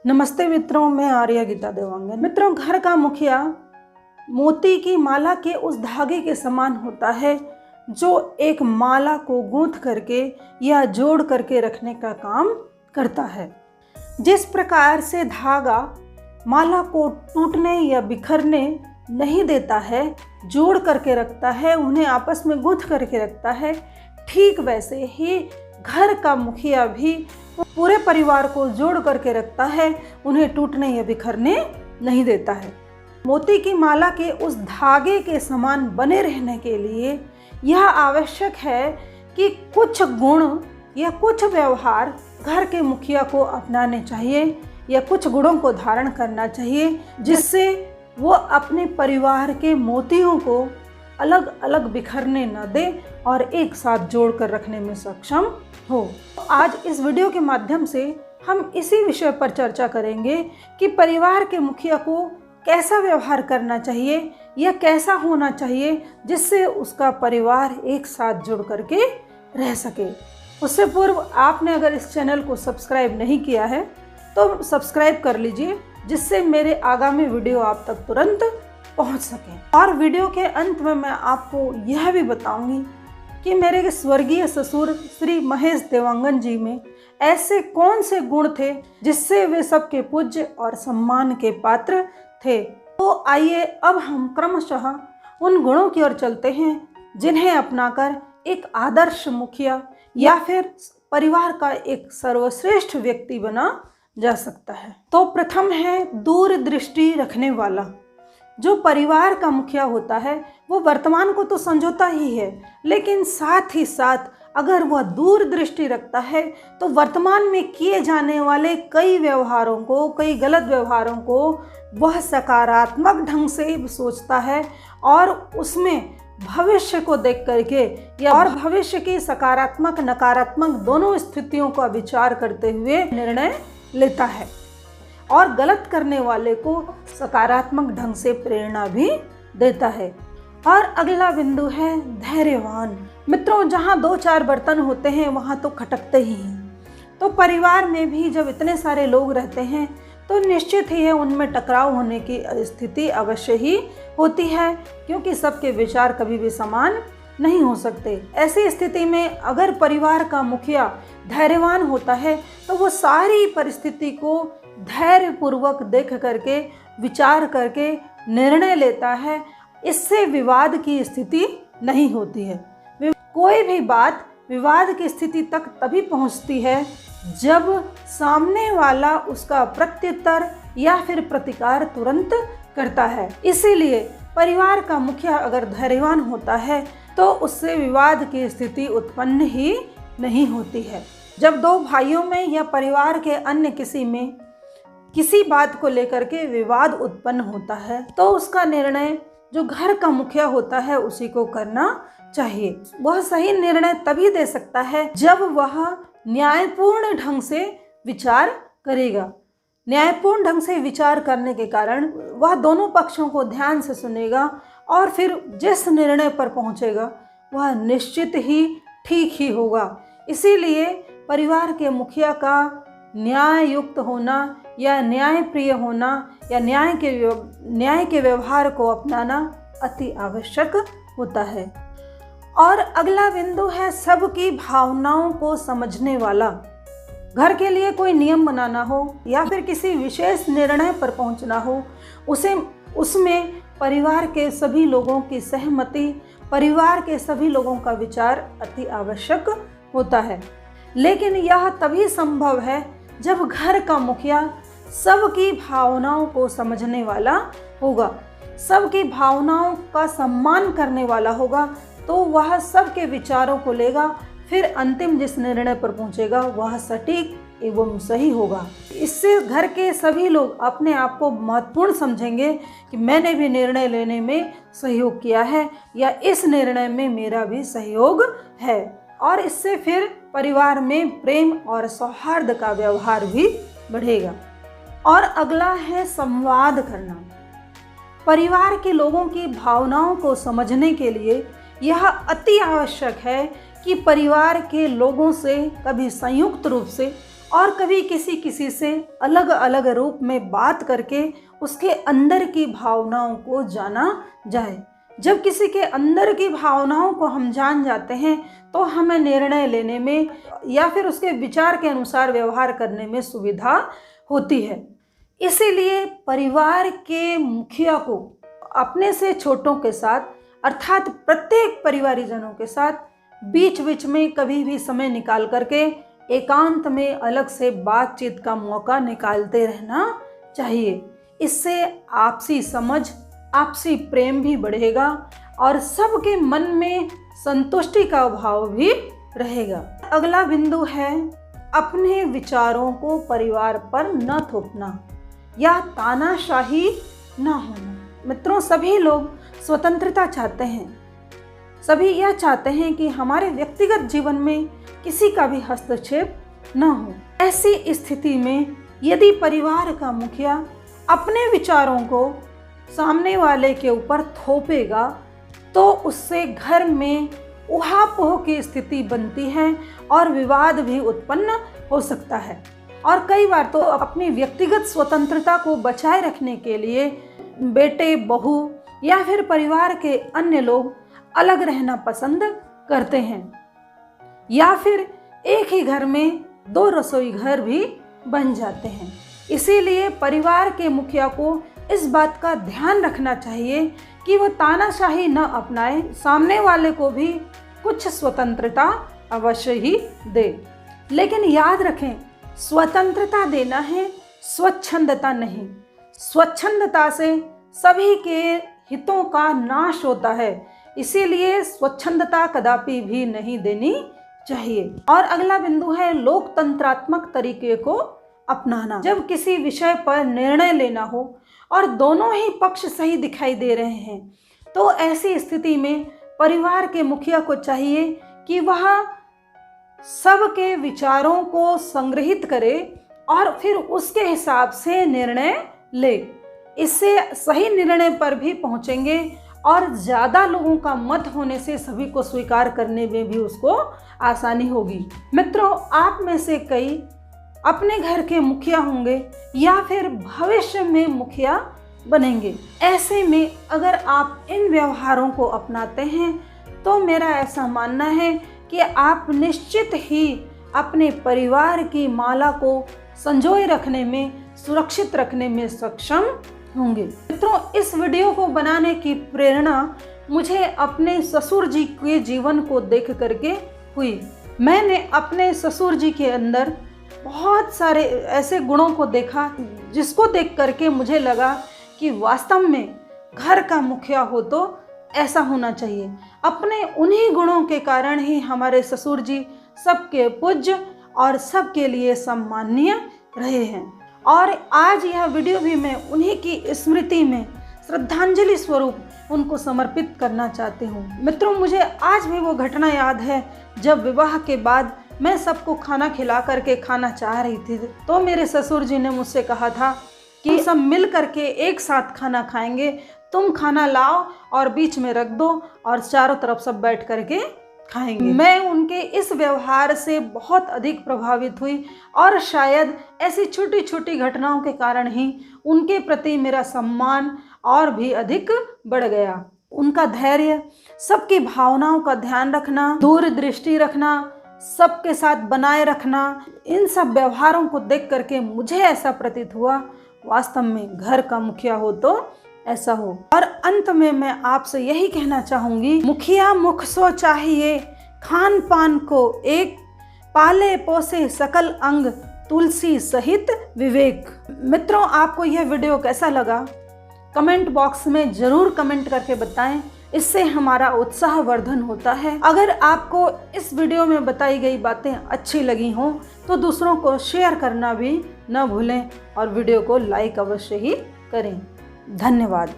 नमस्ते मित्रों, मैं आर्या गीता देवांगन। मित्रों, घर का मुखिया मोती की माला के उस धागे के समान होता है जो एक माला को गूंथ करके या जोड़ करके रखने का काम करता है। जिस प्रकार से धागा माला को टूटने या बिखरने नहीं देता है, जोड़ करके रखता है, उन्हें आपस में गूंथ करके रखता है, ठीक वैसे ही घर का मुखिया भी पूरे परिवार को जोड़ करके रखता है, उन्हें टूटने या बिखरने नहीं देता है। मोती की माला के उस धागे के समान बने रहने के लिए यह आवश्यक है कि कुछ गुण या कुछ व्यवहार घर के मुखिया को अपनाने चाहिए या कुछ गुणों को धारण करना चाहिए, जिससे वो अपने परिवार के मोतियों को अलग अलग बिखरने न दे और एक साथ जोड़ कर रखने में सक्षम हो। आज इस वीडियो के माध्यम से हम इसी विषय पर चर्चा करेंगे कि परिवार के मुखिया को कैसा व्यवहार करना चाहिए या कैसा होना चाहिए जिससे उसका परिवार एक साथ जुड़ करके रह सके। उससे पूर्व आपने अगर इस चैनल को सब्सक्राइब नहीं किया है तो सब्सक्राइब कर लीजिए, जिससे मेरे आगामी वीडियो आप तक तुरंत पहुंच सकें। और वीडियो के अंत में मैं आपको यह भी बताऊंगी कि मेरे स्वर्गीय ससुर श्री महेश देवांगन जी में ऐसे कौन से गुण थे जिससे वे सबके पूज्य और सम्मान के पात्र थे। तो आइए अब हम क्रमशः उन गुणों की ओर चलते हैं जिन्हें अपनाकर एक आदर्श मुखिया या फिर परिवार का एक सर्वश्रेष्ठ व्यक्ति बना जा सकता है। तो प्रथम है दूरदृष्टि रखने वाला। जो परिवार का मुखिया होता है वो वर्तमान को तो संजोता ही है, लेकिन साथ ही साथ अगर वह दूरदृष्टि रखता है तो वर्तमान में किए जाने वाले कई व्यवहारों को, कई गलत व्यवहारों को वह सकारात्मक ढंग से सोचता है और उसमें भविष्य को देख करके या और भविष्य की सकारात्मक नकारात्मक दोनों स्थितियों का विचार करते हुए निर्णय लेता है और गलत करने वाले को सकारात्मक ढंग से प्रेरणा भी देता है। और अगला बिंदु है धैर्यवान। मित्रों, जहाँ दो चार बर्तन होते हैं वहाँ तो खटकते ही हैं। तो परिवार में भी जब इतने सारे लोग रहते हैं तो निश्चित ही है उनमें टकराव होने की स्थिति अवश्य ही होती है, क्योंकि सबके विचार कभी भी समान नहीं हो सकते। ऐसी स्थिति में अगर परिवार का मुखिया धैर्यवान होता है तो वो सारी परिस्थिति को धैर्यपूर्वक देख करके विचार करके निर्णय लेता है। इससे विवाद की स्थिति नहीं होती है। कोई भी बात विवाद की स्थिति तक तभी पहुंचती है जब सामने वाला उसका प्रत्युत्तर या फिर प्रतिकार तुरंत करता है। इसीलिए परिवार का मुखिया अगर धैर्यवान होता है तो उससे विवाद की स्थिति उत्पन्न ही नहीं होती है। जब दो भाइयों में या परिवार के अन्य किसी में किसी बात को लेकर के विवाद उत्पन्न होता है तो उसका निर्णय जो घर का मुखिया होता है उसी को करना चाहिए। वह सही निर्णय तभी दे सकता है जब वह न्यायपूर्ण ढंग से विचार करेगा। न्यायपूर्ण ढंग से विचार करने के कारण वह दोनों पक्षों को ध्यान से सुनेगा और फिर जिस निर्णय पर पहुंचेगा वह निश्चित ही ठीक ही होगा। इसीलिए परिवार के मुखिया का न्याय युक्त होना या न्यायप्रिय होना या न्याय के व्यवहार को अपनाना अति आवश्यक होता है। और अगला बिंदु है सबकी भावनाओं को समझने वाला। घर के लिए कोई नियम बनाना हो या फिर किसी विशेष निर्णय पर पहुंचना हो, उसमें परिवार के सभी लोगों की सहमति, परिवार के सभी लोगों का विचार अति आवश्यक होता है। लेकिन यह तभी संभव है जब घर का मुखिया सबकी भावनाओं को समझने वाला होगा, सबकी भावनाओं का सम्मान करने वाला होगा, तो वह सबके विचारों को लेगा, फिर अंतिम जिस निर्णय पर पहुंचेगा वह सटीक एवं सही होगा। इससे घर के सभी लोग अपने आप को महत्वपूर्ण समझेंगे कि मैंने भी निर्णय लेने में सहयोग किया है या इस निर्णय में मेरा भी सहयोग है। और इससे फिर परिवार में प्रेम और सौहार्द का व्यवहार भी बढ़ेगा। और अगला है संवाद करना। परिवार के लोगों की भावनाओं को समझने के लिए यह अति आवश्यक है कि परिवार के लोगों से कभी संयुक्त रूप से और कभी किसी किसी से अलग अलग रूप में बात करके उसके अंदर की भावनाओं को जाना जाए। जब किसी के अंदर की भावनाओं को हम जान जाते हैं तो हमें निर्णय लेने में या फिर उसके विचार के अनुसार व्यवहार करने में सुविधा होती है। इसीलिए परिवार के मुखिया को अपने से छोटों के साथ अर्थात प्रत्येक परिवारीजनों के साथ बीच बीच में कभी भी समय निकाल करके एकांत में अलग से बातचीत का मौका निकालते रहना चाहिए। इससे आपसी समझ, आपसी प्रेम भी बढ़ेगा और सबके मन में संतुष्टि का भाव भी रहेगा। अगला बिंदु है अपने विचारों को परिवार पर न थोपना या तानाशाही न होना। मित्रों, सभी लोग स्वतंत्रता चाहते हैं। सभी यह चाहते हैं कि हमारे व्यक्तिगत जीवन में किसी का भी हस्तक्षेप न हो। ऐसी स्थिति में यदि परिवार का मुखिया अपने विचारों को सामने वाले के ऊपर थोपेगा तो उससे घर में उहापोह की स्थिति बनती है और विवाद भी उत्पन्न हो सकता है। और कई बार तो अपनी व्यक्तिगत स्वतंत्रता को बचाए रखने के लिए बेटे, बहू या फिर परिवार के अन्य लोग अलग रहना पसंद करते हैं या फिर एक ही घर में 2 रसोई घर भी बन जाते हैं। इसीलिए परिवार के मुखिया को इस बात का ध्यान रखना चाहिए कि वो तानाशाही न अपनाए, सामने वाले को भी कुछ स्वतंत्रता अवश्य ही दे। लेकिन याद रखें, स्वतंत्रता देना है, स्वच्छंदता नहीं। स्वच्छंदता से सभी के हितों का नाश होता है, इसीलिए स्वच्छंदता कदापि भी नहीं देनी चाहिए। और अगला बिंदु है लोकतंत्रात्मक तरीके को अपनाना। जब किसी विषय पर निर्णय लेना हो और दोनों ही पक्ष सही दिखाई दे रहे हैं तो ऐसी स्थिति में परिवार के मुखिया को चाहिए कि वह सबके विचारों को संग्रहित करे और फिर उसके हिसाब से निर्णय ले। इससे सही निर्णय पर भी पहुंचेंगे और ज़्यादा लोगों का मत होने से सभी को स्वीकार करने में भी उसको आसानी होगी। मित्रों, आप में से कई अपने घर के मुखिया होंगे या फिर भविष्य में मुखिया बनेंगे। ऐसे में अगर आप इन व्यवहारों को अपनाते हैं तो मेरा ऐसा मानना है कि आप निश्चित ही अपने परिवार की माला को संजोए रखने में, सुरक्षित रखने में सक्षम होंगे। मित्रों, इस वीडियो को बनाने की प्रेरणा मुझे अपने ससुर जी के जीवन को देख करके हुई। मैंने अपने ससुर जी के अंदर बहुत सारे ऐसे गुणों को देखा जिसको देख करके मुझे लगा कि वास्तव में घर का मुखिया हो तो ऐसा होना चाहिए। अपने उन्हीं गुणों के कारण ही हमारे ससुर जी सबके पूज्य और सबके लिए सम्माननीय रहे हैं। और आज यह वीडियो भी मैं उन्हीं की स्मृति में श्रद्धांजलि स्वरूप उनको समर्पित करना चाहती हूँ। मित्रों, मुझे आज भी वो घटना याद है जब विवाह के बाद मैं सबको खाना खिला करके खाना चाह रही थी तो मेरे ससुर जी ने मुझसे कहा था कि सब मिल करके एक साथ खाना खाएंगे, तुम खाना लाओ और बीच में रख दो और चारों तरफ सब बैठ करके खाएंगे। मैं उनके इस व्यवहार से बहुत अधिक प्रभावित हुई और शायद ऐसी छोटी छोटी घटनाओं के कारण ही उनके प्रति मेरा सम्मान और भी अधिक बढ़ गया। उनका धैर्य, सबकी भावनाओं का ध्यान रखना, दूरदृष्टि रखना, सबके साथ बनाए रखना, इन सब व्यवहारों को देख करके मुझे ऐसा प्रतीत हुआ वास्तव में घर का मुखिया हो तो ऐसा हो। और अंत में मैं आपसे यही कहना चाहूंगी, मुखिया मुख सो चाहिए, खान पान को एक, पाले पोसे सकल अंग, तुलसी सहित विवेक। मित्रों, आपको यह वीडियो कैसा लगा कमेंट बॉक्स में जरूर कमेंट करके बताएं, इससे हमारा उत्साहवर्धन होता है। अगर आपको इस वीडियो में बताई गई बातें अच्छी लगी हों तो दूसरों को शेयर करना भी न भूलें और वीडियो को लाइक अवश्य ही करें। धन्यवाद।